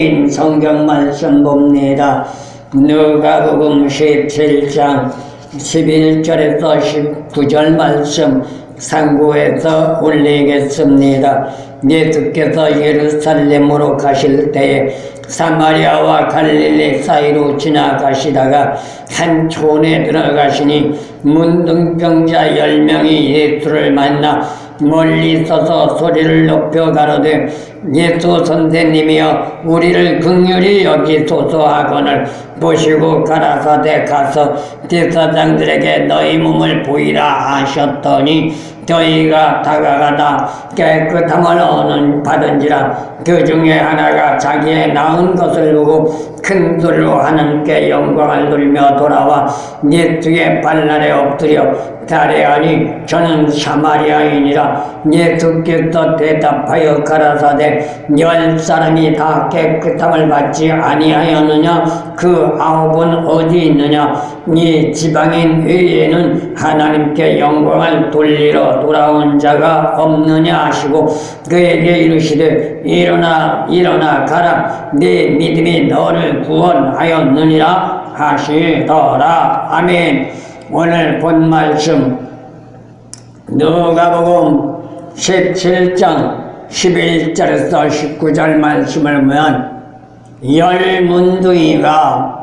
성경 말씀 봅니다. 누가복음 17장 11절에서 19절 말씀 상고해서 올리겠습니다. 예수께서 예루살렘으로 가실 때에 사마리아와 갈릴리 사이로 지나가시다가 한 촌에 들어가시니 문둥병자 10명이 예수를 만나 멀리 서서 소리를 높여 가로되 예수 선생님이여 우리를 긍휼히 여기소서 하거늘 보시고 가라사대 가서 제사장들에게 너희 몸을 보이라 하셨더니 저희가 다가가다 깨끗함을 받은지라 그 중에 하나가 자기의 낳은 것을 보고 큰 소리로 하나님께 영광을 돌며 돌아와 예수의 발날에 엎드려 달해하니 저는 사마리아인이라. 예수께서 대답하여 가라사대 10사람이 다 깨끗함을 받지 아니하였느냐? 그 9은 어디 있느냐? 이 지방인 외에는 하나님께 영광을 돌리러 돌아온 자가 없느냐 하시고 그에게 이르시되 일어나 가라 네 믿음이 너를 구원하였느니라 하시더라. 아멘. 오늘 본 말씀 누가복음 17장 11절에서 19절 말씀을 보면 10문둥이가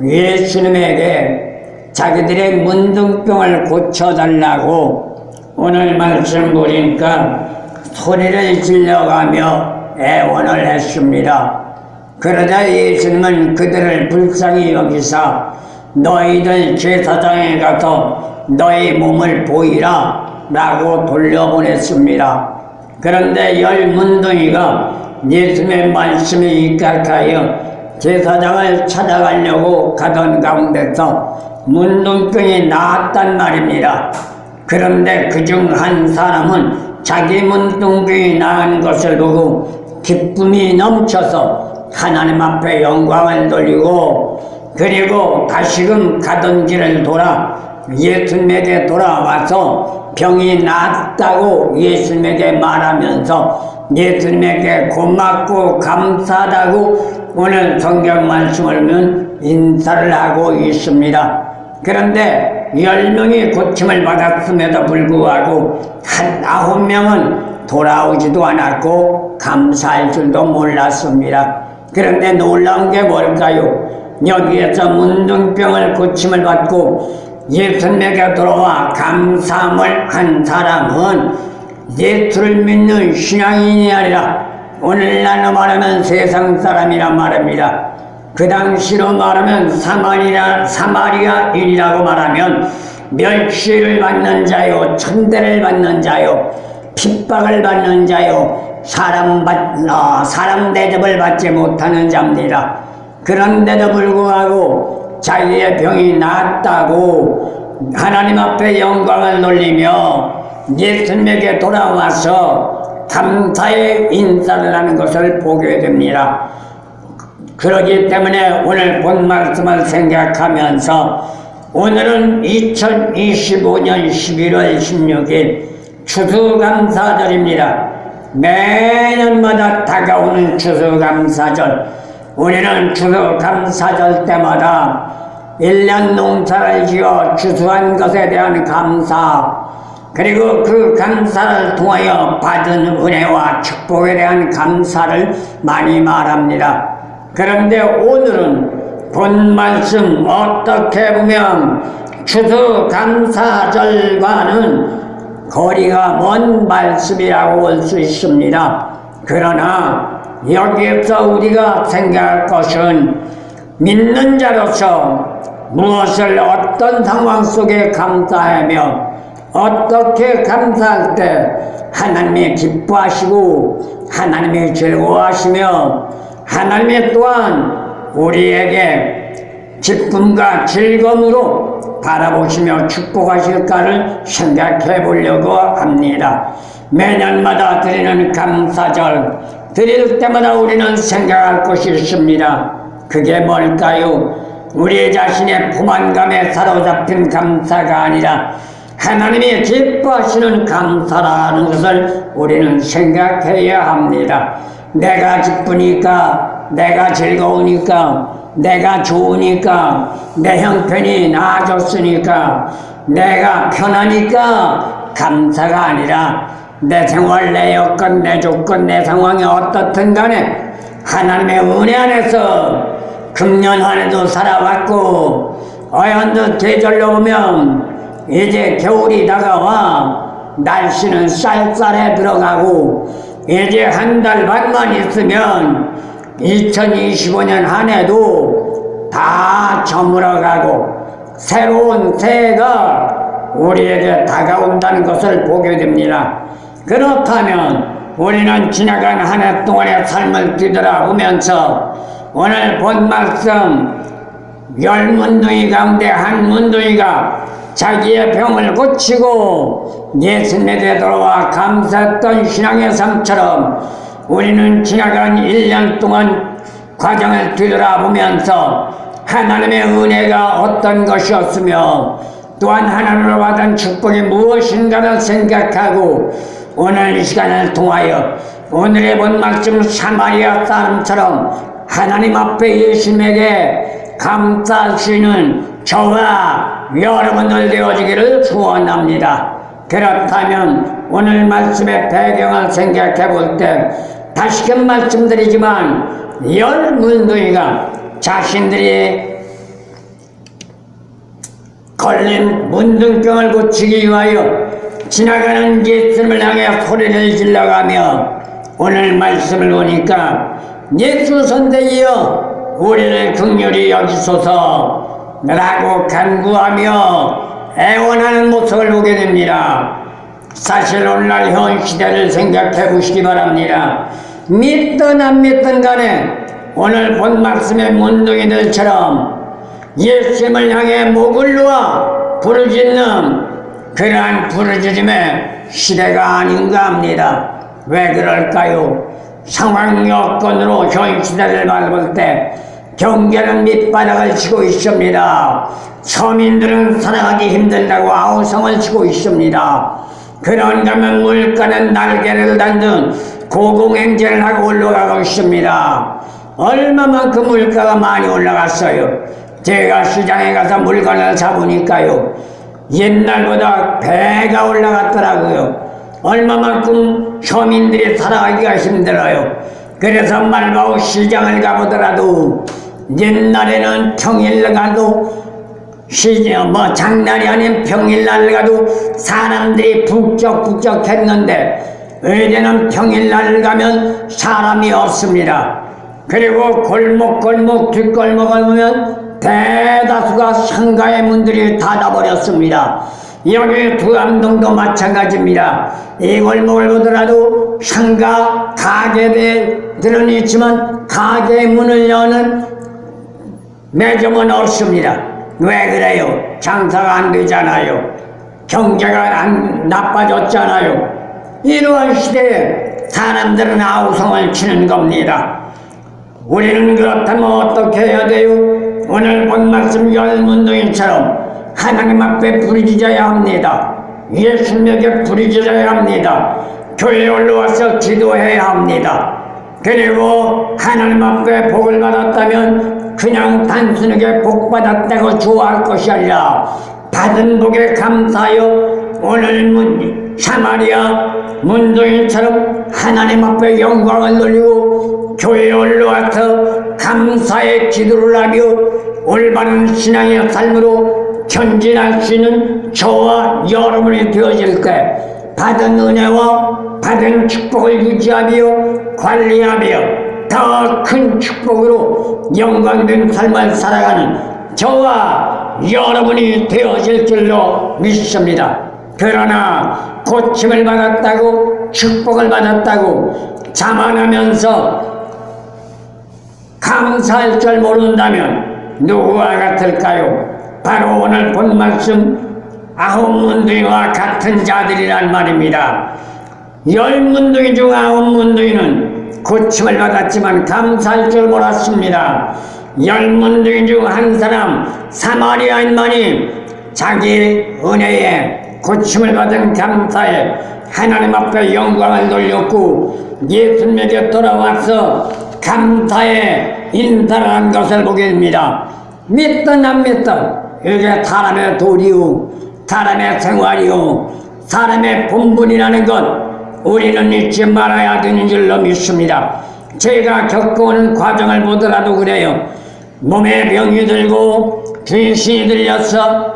예수님에게 자기들의 문둥병을 고쳐달라고 오늘 말씀 보니까 소리를 질러가며 애원을 했습니다. 그러자 예수님은 그들을 불쌍히 여기사 너희들 제사장에 가서 너희 몸을 보이라 라고 돌려보냈습니다. 그런데 10문둥이가 예수님의 말씀에 입각하여 제사장을 찾아가려고 가던 가운데서 문둥병이 나았단 말입니다. 그런데 그중 한 사람은 자기 문둥병이 나은 것을 보고 기쁨이 넘쳐서 하나님 앞에 영광을 돌리고 그리고 다시금 가던 길을 돌아 예수님에게 돌아와서 병이 나았다고 예수님에게 말하면서 예수님에게 고맙고 감사하다고 오늘 성경 말씀을 보면 인사를 하고 있습니다. 그런데 10명이 고침을 받았음에도 불구하고 한 9명은 돌아오지도 않았고 감사할 줄도 몰랐습니다. 그런데 놀라운 게 뭘까요? 여기에서 문둥병을 고침을 받고 예수님에게 돌아와 감사함을 한 사람은 예수를 믿는 신앙인이 아니라 오늘날로 말하면 세상 사람이란 말입니다. 그 당시로 말하면 사마리아인이라고 말하면 멸시를 받는 자요, 천대를 받는 자요, 핍박을 받는 자요, 사람 대접을 받지 못하는 자입니다. 그런데도 불구하고 자기의 병이 나았다고 하나님 앞에 영광을 돌리며 예수님에게 돌아와서 감사의 인사를 하는 것을 보게 됩니다. 그렇기 때문에 오늘 본 말씀을 생각하면서 오늘은 2025년 11월 16일 추수감사절입니다. 매년마다 다가오는 추수감사절. 우리는 추수감사절 때마다 1년 농사를 지어 추수한 것에 대한 감사, 그리고 그 감사를 통하여 받은 은혜와 축복에 대한 감사를 많이 말합니다. 그런데 오늘은 본 말씀 어떻게 보면 추수감사절과는 거리가 먼 말씀이라고 볼 수 있습니다. 그러나 여기에서 우리가 생각할 것은 믿는 자로서 무엇을 어떤 상황 속에 감사하며 어떻게 감사할 때 하나님이 기뻐하시고 하나님이 즐거워하시며 하나님이 또한 우리에게 기쁨과 즐거움으로 바라보시며 축복하실까를 생각해 보려고 합니다. 매년마다 드리는 감사절 드릴 때마다 우리는 생각할 것이 있습니다. 그게 뭘까요? 우리 자신의 포만감에 사로잡힌 감사가 아니라 하나님이 기뻐하시는 감사라는 것을 우리는 생각해야 합니다. 내가 기쁘니까 내가 즐거우니까, 내가 좋으니까, 내 형편이 나아졌으니까, 내가 편하니까 감사가 아니라 내 생활, 내 여건, 내 조건, 내 상황이 어떻든 간에 하나님의 은혜 안에서 금년 한 해도 살아왔고, 어연도 계절로 오면 이제 겨울이 다가와 날씨는 쌀쌀해 들어가고, 이제 한 달 반만 있으면 2025년 한 해도 다 저물어가고 새로운 새해가 우리에게 다가온다는 것을 보게 됩니다. 그렇다면 우리는 지나간 한 해 동안의 삶을 뒤돌아보면서 오늘 본 말씀 10문둥이 가운데 한 문둥이가 자기의 병을 고치고 예수님에게 돌아와 감사했던 신앙의 삶처럼 우리는 지나간 1년 동안 과정을 뒤돌아보면서 하나님의 은혜가 어떤 것이었으며 또한 하나님으로 받은 축복이 무엇인가를 생각하고 오늘 이 시간을 통하여 오늘의 본 말씀 사마리아 사람처럼 하나님 앞에 예수님에게 감사할 수 있는 저와 여러분들 되어지기를 소원합니다. 그렇다면 오늘 말씀의 배경을 생각해 볼 때 다시금 말씀드리지만 10문둥이가 자신들이 걸린 문둥병을 고치기 위하여 지나가는 예수님을 향해 소리를 질러가며 오늘 말씀을 보니까 예수 선생이여 우리를 긍휼히 여기소서 라고 간구하며 애원하는 모습을 보게 됩니다. 사실 오늘날 현 시대를 생각해 보시기 바랍니다. 믿든 안 믿든 간에 오늘 본 말씀의 문둥이들처럼 예수님을 향해 목을 놓아 부르짖는 그러한 부르짖음의 시대가 아닌가 합니다. 왜 그럴까요? 상황 여건으로 현 시대를 바라볼 때 경제는 밑바닥을 치고 있습니다. 서민들은 살아가기 힘들다고 아우성을 치고 있습니다. 그런가 하면 물가는 날개를 달든 고공행진을 하고 올라가고 있습니다. 얼마만큼 물가가 많이 올라갔어요. 제가 시장에 가서 물건을 사보니까요, 옛날보다 배가 올라갔더라고요. 얼마만큼 서민들이 살아가기가 힘들어요. 그래서 말바우 시장을 가보더라도 옛날에는 평일 가도 장날이 아닌 평일날 가도 사람들이 북적북적 했는데 이제는 평일날 가면 사람이 없습니다. 그리고 골목골목 뒷골목을 보면 대다수가 상가의 문들이 닫아버렸습니다. 여기 두암동도 마찬가지입니다. 이 골목을 보더라도 상가 가게들은 있지만 가게 문을 여는 매점은 없습니다. 왜 그래요? 장사가 안 되잖아요. 경제가 나빠졌잖아요. 이러한 시대에 사람들은 아우성을 치는 겁니다. 우리는 그렇다면 어떻게 해야 돼요? 오늘 본 말씀 10문둥이처럼 하나님 앞에 부르짖어야 합니다. 예수님에게 부르짖어야 합니다. 교회에 올라와서 기도해야 합니다. 그리고 하나님 앞에 복을 받았다면 그냥 단순하게 복 받았다고 좋아할 것이 아니라 받은 복에 감사하여 오늘 사마리아 문둥이처럼 하나님 앞에 영광을 돌리고 교회에 올라와서 감사의 기도를 하며 올바른 신앙의 삶으로 전진할 수 있는 저와 여러분이 되어질 때 받은 은혜와 받은 축복을 유지하며 관리하며 더 큰 축복으로 영광된 삶을 살아가는 저와 여러분이 되어질 줄로 믿습니다. 그러나 고침을 받았다고 축복을 받았다고 자만하면서 감사할 줄 모른다면 누구와 같을까요? 바로 오늘 본 말씀 9문둥이와 같은 자들이란 말입니다. 10문둥이 중 9문둥이는 고침을 받았지만 감사할 줄 몰랐습니다. 10문둥이 중 한 사람 사마리아인만이 자기 은혜에 고침을 받은 감사에 하나님 앞에 영광을 돌렸고 예수님에게 돌아와서 감사의 인사라는 것을 보게 됩니다. 믿든 안 믿든 이게 사람의 도리요, 사람의 생활이요, 사람의 본분이라는 것 우리는 잊지 말아야 되는 줄로 믿습니다. 제가 겪어오는 과정을 보더라도 그래요. 몸에 병이 들고 귀신이 들려서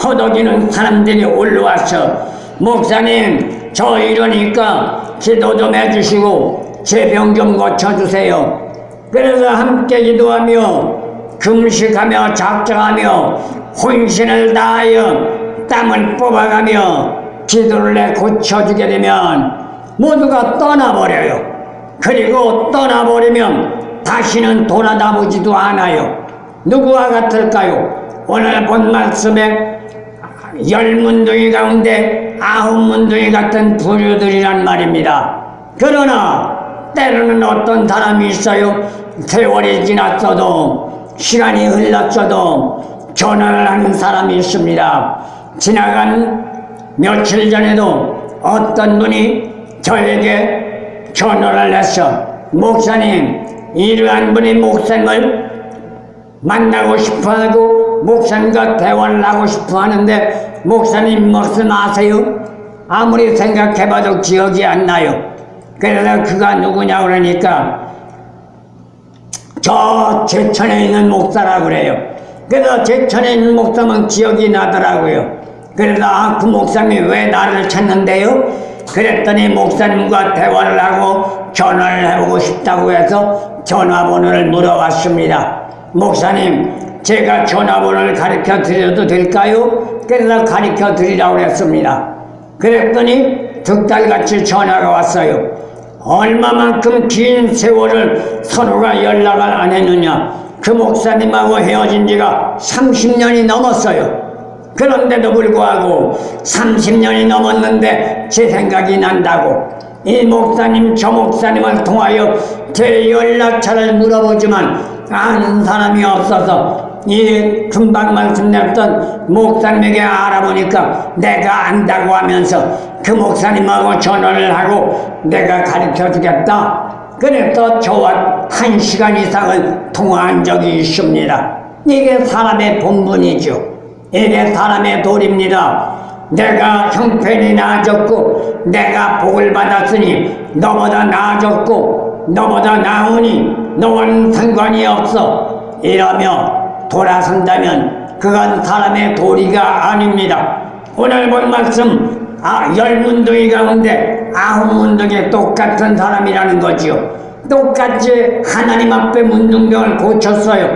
허덕이는 사람들이 올라와서 목사님 저 이러니까 기도 좀 해주시고 제 병 좀 고쳐주세요. 그래서 함께 기도하며 금식하며 작정하며 혼신을 다하여 땀을 뽑아가며 기도를 해 고쳐주게 되면 모두가 떠나버려요. 그리고 떠나버리면 다시는 돌아다보지도 않아요. 누구와 같을까요? 오늘 본 말씀에 10문둥이 가운데 9문둥이 같은 부류들이란 말입니다. 그러나 때로는 어떤 사람이 있어요. 세월이 지났어도 시간이 흘렀어도 전화를 하는 사람이 있습니다. 지나간 며칠 전에도 어떤 분이 저에게 전화를 해서 목사님 이러한 분이 목사님을 만나고 싶어하고 목사님과 대화를 하고 싶어 하는데 목사님 말씀하세요? 아무리 생각해봐도 기억이 안 나요. 그래서 그가 누구냐 그러니까 저 제천에 있는 목사라고 그래요. 그래서 제천에 있는 목사면 기억이 나더라고요. 그래서 그 목사님이 왜 나를 찾는데요? 그랬더니 목사님과 대화를 하고 전화를 해보고 싶다고 해서 전화번호를 물어봤습니다. 목사님 제가 전화번호를 가르쳐 드려도 될까요? 그래서 가르쳐 드리라고 했습니다. 그랬더니 득달같이 전화가 왔어요. 얼마만큼 긴 세월을 서로가 연락을 안 했느냐. 그 목사님하고 헤어진 지가 30년이 넘었어요. 그런데도 불구하고 30년이 넘었는데 제 생각이 난다고 이 목사님 저 목사님을 통하여 제 연락처를 물어보지만 아는 사람이 없어서 이 금방 말씀드렸던 목사님에게 알아보니까 내가 안다고 하면서 그 목사님하고 전화를 하고 내가 가르쳐 주겠다. 그래서 저와 1시간 이상을 통화한 적이 있습니다. 이게 사람의 본분이죠. 이게 사람의 도리입니다. 내가 형편이 나아졌고 내가 복을 받았으니 너보다 나아졌고 너보다 나으니 너와는 상관이 없어 이러며 돌아선다면 그건 사람의 도리가 아닙니다. 오늘 본 말씀 10문둥이 가운데 9문둥이 똑같은 사람이라는 거지요. 똑같이 하나님 앞에 문둥병을 고쳤어요.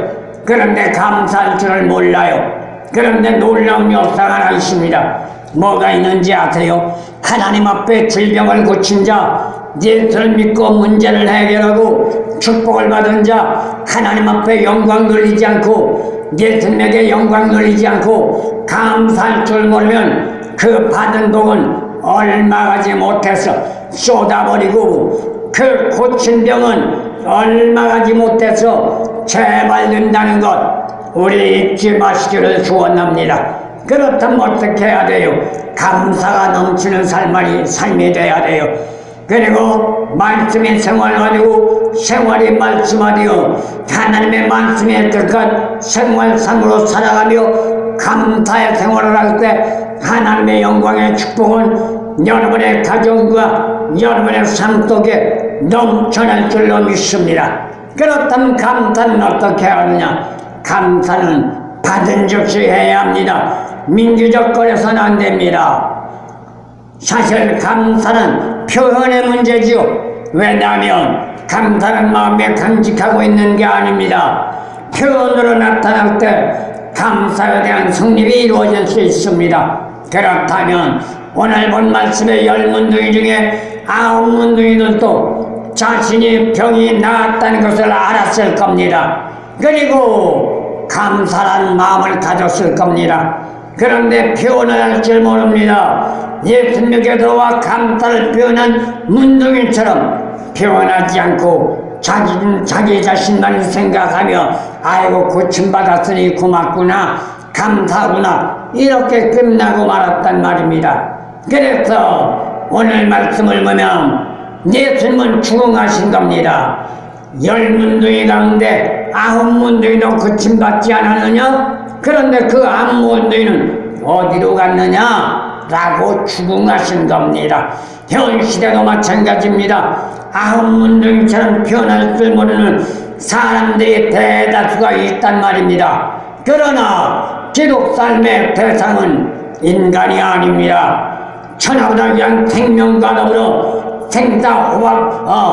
그런데 감사할 줄을 몰라요. 그런데 놀라운 역사가 하나 있습니다. 뭐가 있는지 아세요? 하나님 앞에 질병을 고친 자, 예수를 믿고 문제를 해결하고 축복을 받은 자, 하나님 앞에 영광 돌리지 않고 예수님에게 영광 돌리지 않고 감사할 줄 모르면 그 받은 복은 얼마가지 못해서 쏟아버리고 그 고친 병은 얼마가지 못해서 재발된다는 것 우리 잊지 마시기를 축원합니다. 그렇다면 어떻게 해야 돼요? 감사가 넘치는 삶이 돼야 돼요. 그리고 말씀이 생활하되고 생활이 말씀하되어 하나님의 말씀에 뜻한 생활상으로 살아가며 감사의 생활을 할 때 하나님의 영광의 축복은 여러분의 가정과 여러분의 삶 속에 넘쳐날 줄로 믿습니다. 그렇다면 감사는 어떻게 하느냐? 감사는 받은 즉시 해야 합니다. 민주적거려서는 안 됩니다. 사실 감사는 표현의 문제지요. 왜냐하면 감사는 마음에 간직하고 있는 게 아닙니다. 표현으로 나타날 때 감사에 대한 성립이 이루어질 수 있습니다. 그렇다면 오늘 본 말씀의 10문둥이 중에 9문둥이들도 자신이 병이 나았다는 것을 알았을 겁니다. 그리고 감사란 마음을 가졌을 겁니다. 그런데 표현을 할 줄 모릅니다. 예수님께서와 감사를 표현한 문둥이처럼 표현하지 않고 자기 자신만 생각하며 아이고 고침받았으니 고맙구나 감사하구나 이렇게 끝나고 말았단 말입니다. 그래서 오늘 말씀을 보면 예수님은 죽어가신 겁니다. 10문둥이 가운데 9문둥이도 거침받지 않았느냐? 그런데 그 9문둥이는 어디로 갔느냐? 라고 추궁하신 겁니다. 현 시대도 마찬가지입니다. 9문둥이처럼 변할 줄 모르는 사람들이 대다수가 있단 말입니다. 그러나 기독 삶의 대상은 인간이 아닙니다. 천하보다 위한 생명과 더불어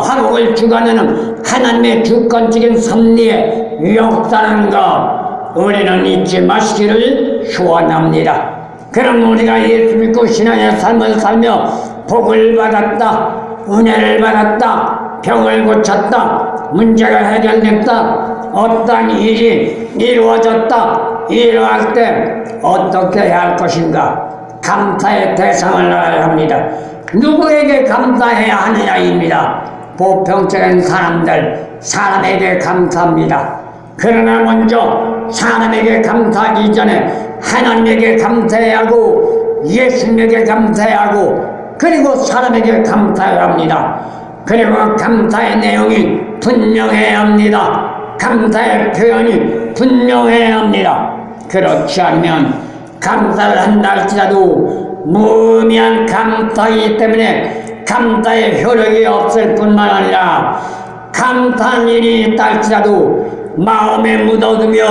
화복을 주관하는 하나님의 주권적인 섭리에 역사하는 것 우리는 잊지 마시기를 소원합니다. 그럼 우리가 예수 믿고 신앙의 삶을 살며 복을 받았다, 은혜를 받았다, 병을 고쳤다, 문제가 해결됐다, 어떠한 일이 이루어졌다, 이러할 때 어떻게 해야 할 것인가? 감사의 대상을 알아야 합니다. 누구에게 감사해야 하느냐입니다. 보편적인 사람에게 감사합니다. 그러나 먼저 사람에게 감사하기 전에 하나님에게 감사해야 하고 예수님에게 감사해야 하고 그리고 사람에게 감사해야 합니다. 그리고 감사의 내용이 분명해야 합니다. 감사의 표현이 분명해야 합니다. 그렇지 않으면 감사를 한다 할지라도 무의미한 감사이기 때문에 감사의 효력이 없을 뿐만 아니라 감사한 일이 있다 할지라도 마음에 묻어두며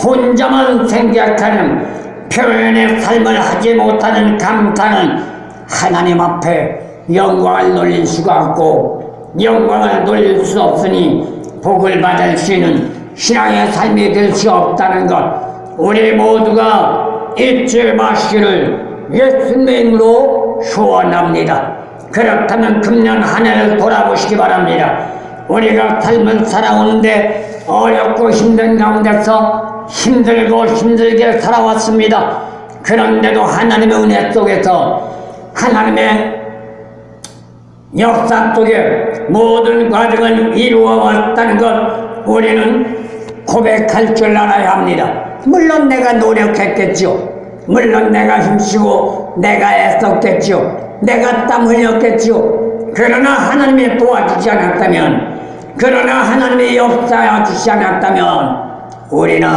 혼자만 생각하는 표현의 삶을 하지 못하는 감사는 하나님 앞에 영광을 돌릴 수가 없고 영광을 돌릴 수 없으니 복을 받을 수 있는 신앙의 삶이 될 수 없다는 것 우리 모두가 잊지 마시기를 예수님의 이름으로 소원합니다. 그렇다면 금년 한 해를 돌아보시기 바랍니다. 우리가 삶을 살아오는데 어렵고 힘든 가운데서 힘들게 살아왔습니다. 그런데도 하나님의 은혜 속에서 하나님의 역사 속에 모든 과정을 이루어 왔다는 것 우리는 고백할 줄 알아야 합니다. 물론 내가 노력했겠죠. 물론 내가 힘쓰고 내가 애썼겠죠. 내가 땀 흘렸겠죠. 그러나 하나님이 도와주지 않았다면 그러나 하나님이 역사하지 않았다면 우리는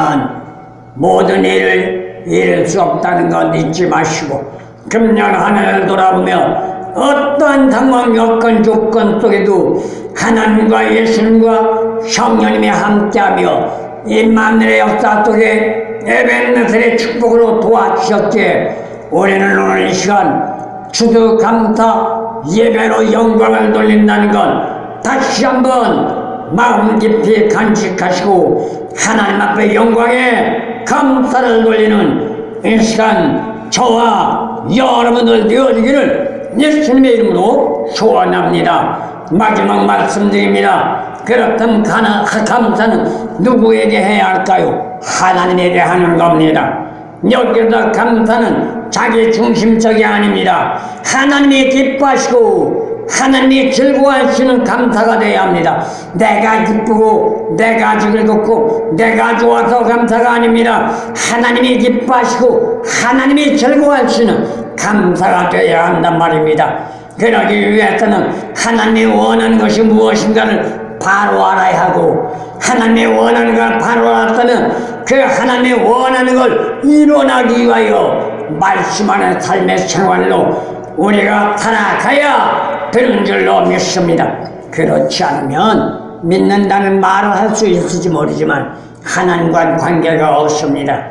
모든 일을 이룰 수 없다는 것 잊지 마시고 금년 한 해를 돌아보며 어떠한 상황 여건 조건 속에도 하나님과 예수님과 성령님이 함께하며 임마누엘의 역사 속에 에벤네셀의 축복으로 도와주셨기에 우리는 오늘 이 시간 추수감사 예배로 영광을 돌린다는 건 다시 한번 마음 깊이 간직하시고 하나님 앞에 영광에 감사를 돌리는 이 시간 저와 여러분들 되어지기를 예수님의 이름으로 소원합니다. 마지막 말씀드립니다. 그렇다면 감사는 누구에게 해야 할까요? 하나님에게 하는 겁니다. 여기서 감사는 자기 중심적이 아닙니다. 하나님이 기뻐하시고 하나님이 즐거워하시는 감사가 되어야 합니다. 내가 기쁘고 내가 즐겁고 내가 좋아서 감사가 아닙니다. 하나님이 기뻐하시고 하나님이 즐거워하시는 감사가 되어야 한단 말입니다. 그러기 위해서는 하나님이 원하는 것이 무엇인가를 바로 알아야 하고 하나님이 원하는 걸 바로 알았다면 그 하나님이 원하는 걸 이뤄나기 위하여 말씀하는 삶의 생활로 우리가 살아가야 되는 줄로 믿습니다. 그렇지 않으면 믿는다는 말을 할 수 있을지 모르지만 하나님과 관계가 없습니다.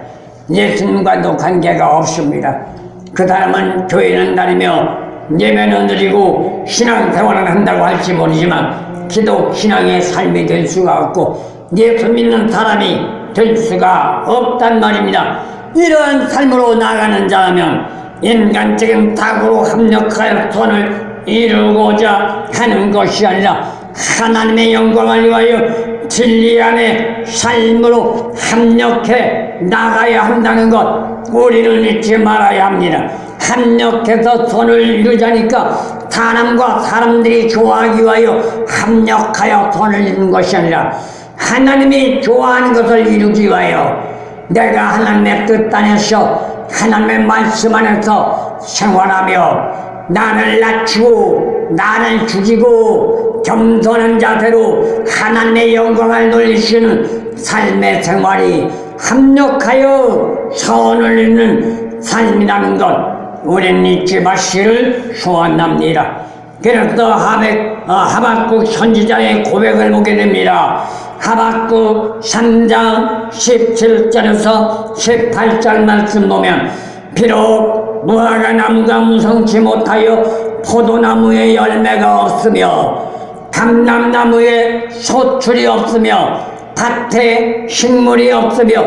예수님과도 관계가 없습니다. 그 사람은 교회는 다니며 예배는 드리고 신앙생활을 한다고 할지 모르지만 기독 신앙의 삶이 될 수가 없고 예수 믿는 사람이 될 수가 없단 말입니다. 이러한 삶으로 나가는 자라면 인간적인 탁으로 합력하여 선을 이루고자 하는 것이 아니라 하나님의 영광을 위하여 진리 안에 삶으로 합력해 나가야 한다는 것 우리는 잊지 말아야 합니다. 합력해서 선을 이루자니까 사람과 사람들이 좋아하기 위하여 합력하여 선을 이루는 것이 아니라 하나님이 좋아하는 것을 이루기 위하여 내가 하나님의 뜻 안에서 하나님의 말씀 안에서 생활하며 나를 낮추고 나를 죽이고 겸손한 자세로 하나님의 영광을 누리시는 삶의 생활이 합력하여 선을 이루는 삶이라는 것 우리는 잊지 마시기를 소원합니다. 그래서 하박국 선지자의 고백을 보게 됩니다. 하박국 3장 17절에서 18절 말씀 보면 비록 무화과 나무가 무성치 못하여 포도나무에 열매가 없으며 감람나무에 소출이 없으며 밭에 식물이 없으며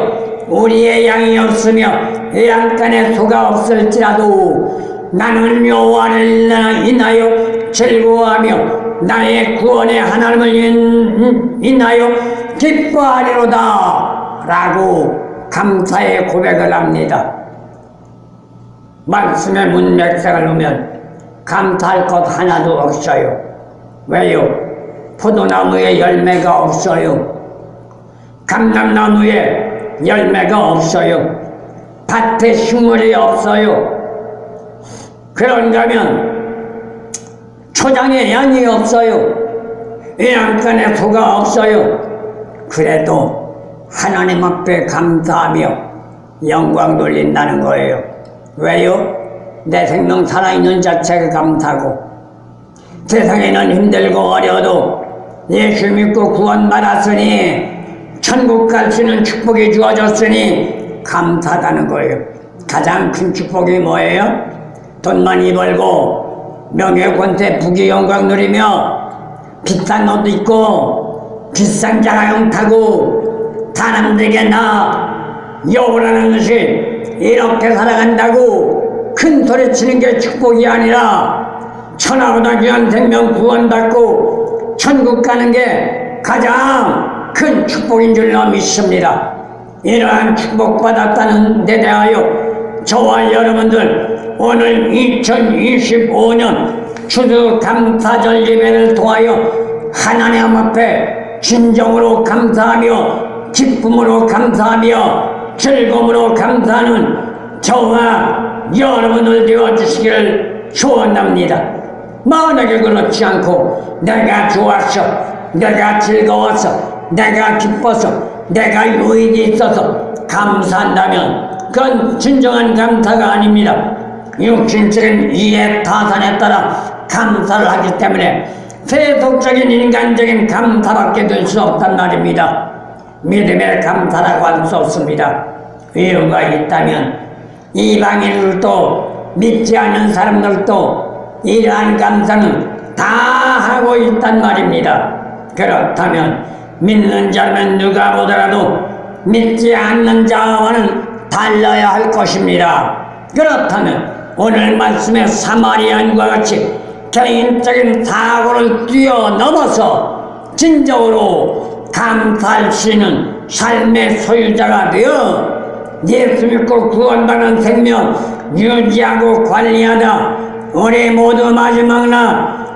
우리의 양이 없으며 양간에 소가 없을지라도 나는 여호와를 인하여 즐거워하며 나의 구원의 하나님을 인하여 기뻐하리로다 라고 감사의 고백을 합니다. 말씀의 문맥상을 보면 감사할 것 하나도 없어요. 왜요? 포도나무에 열매가 없어요. 감람나무에 열매가 없어요. 밭에 식물이 없어요. 그런가 하면 초장에 양이 없어요. 양간에 소가 없어요. 그래도 하나님 앞에 감사하며 영광 돌린다는 거예요. 왜요? 내 생명 살아있는 자체가 감사고 세상에는 힘들고 어려도 예수 믿고 구원받았으니 천국 갈 수 있는 축복이 주어졌으니 감사하다는 거예요. 가장 큰 축복이 뭐예요? 돈 많이 벌고 명예 권세 부귀 영광 누리며 비싼 옷 입고 비싼 자가용 타고 사람들에게 나 여우라는 것이 이렇게 살아간다고 큰 소리 치는 게 축복이 아니라 천하보다 귀한 생명 구원받고 천국 가는 게 가장 큰 축복인 줄로 믿습니다. 이러한 축복받았다는 데 대하여 저와 여러분들 오늘 2025년 추수감사절 예배를 통하여 하나님 앞에 진정으로 감사하며 기쁨으로 감사하며 즐거움으로 감사하는 저와 여러분들 되어주시기를 소원합니다. 만약에 그렇지 않고 내가 좋았어, 내가 즐거웠어, 내가 기뻐서, 내가 유익이 있어서 감사한다면 그건 진정한 감사가 아닙니다. 육신적인 이해 타산에 따라 감사를 하기 때문에 세속적인 인간적인 감사밖에 될 수 없단 말입니다. 믿음의 감사라고 할 수 없습니다. 이유가 있다면 이방인들도 믿지 않는 사람들도 이러한 감사는 다 하고 있단 말입니다. 그렇다면 믿는 자라면 누가 보더라도 믿지 않는 자와는 달라야 할 것입니다. 그렇다면 오늘 말씀의 사마리아인과 같이 개인적인 사고를 뛰어넘어서 진정으로 감사할 수 있는 삶의 소유자가 되어 예수 믿고 구원받는 생명 유지하고 관리하다 우리 모두 마지막 날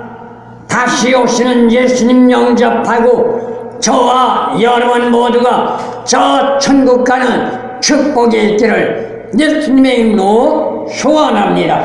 다시 오시는 예수님 영접하고 저와 여러분 모두가 저 천국 가는 축복이 있기를 예수님의 이름으로 소원합니다.